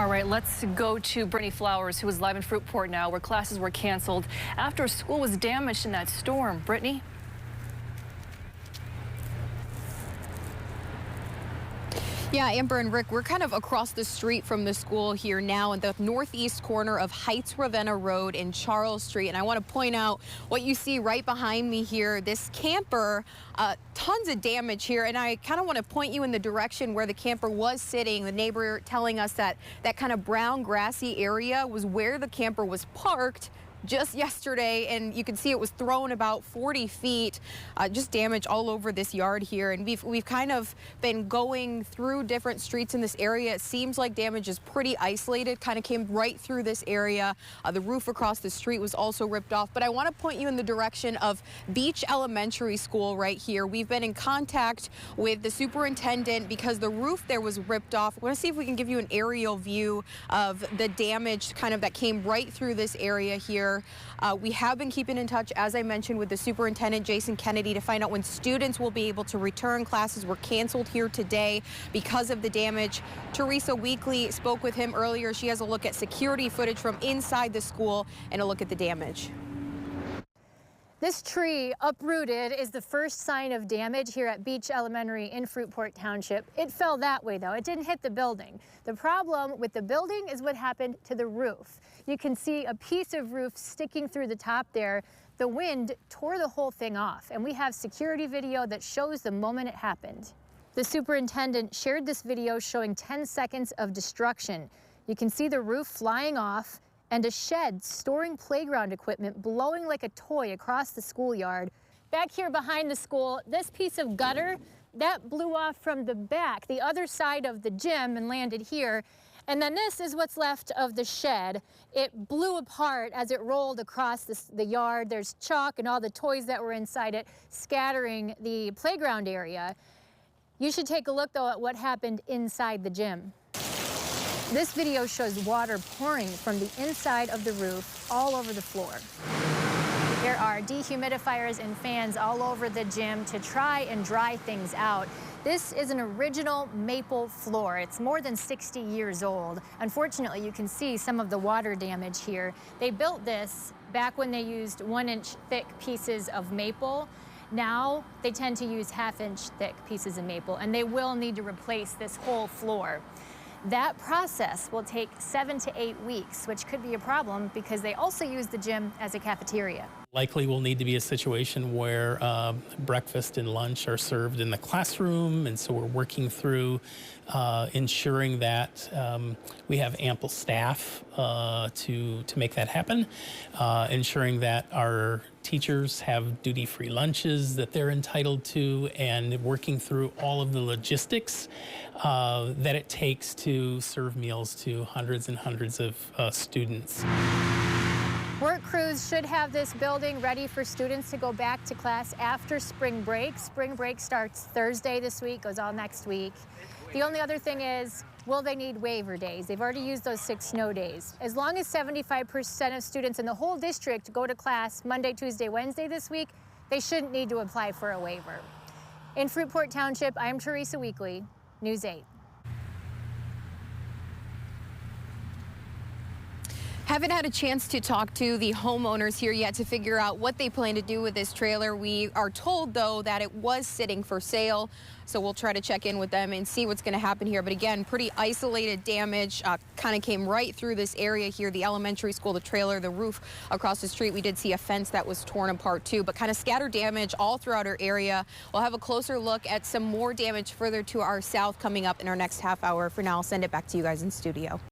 All right, let's go to Brittany Flowers, who is live in Fruitport now, where classes were canceled after school was damaged in that storm. Brittany? Yeah, Amber and Rick, we're kind of across the street from the school here now in the northeast corner of Heights Ravenna Road and Charles Street. And I want to point out what you see right behind me here, this camper, tons of damage here. And I kind of want to point you in the direction where the camper was sitting. The neighbor telling us that that kind of brown grassy area was where the camper was parked just yesterday, and you can see it was thrown about 40 feet, just damage all over this yard here. And we've kind of been going through different streets in this area. It seems like damage is pretty isolated, kind of came right through this area. The roof across the street was also ripped off. But I want to point you in the direction of Beach Elementary School right here. We've been in contact with the superintendent because the roof there was ripped off. I want to see if we can give you an aerial view of the damage kind of that came right through this area here. We have been keeping in touch, as I mentioned, with the superintendent, Jason Kennedy, to find out when students will be able to return. Classes were canceled here today because of the damage. Teresa Weekly spoke with him earlier. She has a look at security footage from inside the school and a look at the damage. This tree uprooted is the first sign of damage here at Beach Elementary in Fruitport Township. It fell that way, though. It didn't hit the building. The problem with the building is what happened to the roof. You can see a piece of roof sticking through the top there. The wind tore the whole thing off, and we have security video that shows the moment it happened. The superintendent shared this video showing 10 seconds of destruction. You can see the roof flying off and a shed storing playground equipment blowing like a toy across the schoolyard. Back here behind the school, this piece of gutter, that blew off from the back, the other side of the gym, and landed here. And then this is what's left of the shed. It blew apart as it rolled across the yard. There's chalk and all the toys that were inside it, scattering the playground area. You should take a look, though, at what happened inside the gym. This video shows water pouring from the inside of the roof all over the floor. There are dehumidifiers and fans all over the gym to try and dry things out. This is an original maple floor. It's more than 60 years old. Unfortunately, you can see some of the water damage here. They built this back when they used 1-inch thick pieces of maple. Now they tend to use 1/2-inch thick pieces of maple, and they will need to replace this whole floor. That process will take 7 to 8 weeks, which could be a problem because they also use the gym as a cafeteria. Likely will need to be a situation where breakfast and lunch are served in the classroom, and so we're working through ensuring that we have ample staff to make that happen, ensuring that our teachers have duty-free lunches that they're entitled to, and working through all of the logistics that it takes to serve meals to hundreds and hundreds of students. Work crews should have this building ready for students to go back to class after spring break. Spring break starts Thursday this week, goes all next week. The only other thing is, will they need waiver days? They've already used those 6 snow days. As long as 75% of students in the whole district go to class Monday, Tuesday, Wednesday this week, they shouldn't need to apply for a waiver. In Fruitport Township, I'm Teresa Weekly, News 8. Haven't had a chance to talk to the homeowners here yet to figure out what they plan to do with this trailer. We are told, though, that it was sitting for sale, so we'll try to check in with them and see what's going to happen here. But again, pretty isolated damage, kind of came right through this area here, the elementary school, the trailer, the roof across the street. We did see a fence that was torn apart, too, but kind of scattered damage all throughout our area. We'll have a closer look at some more damage further to our south coming up in our next half hour. For now, I'll send it back to you guys in studio.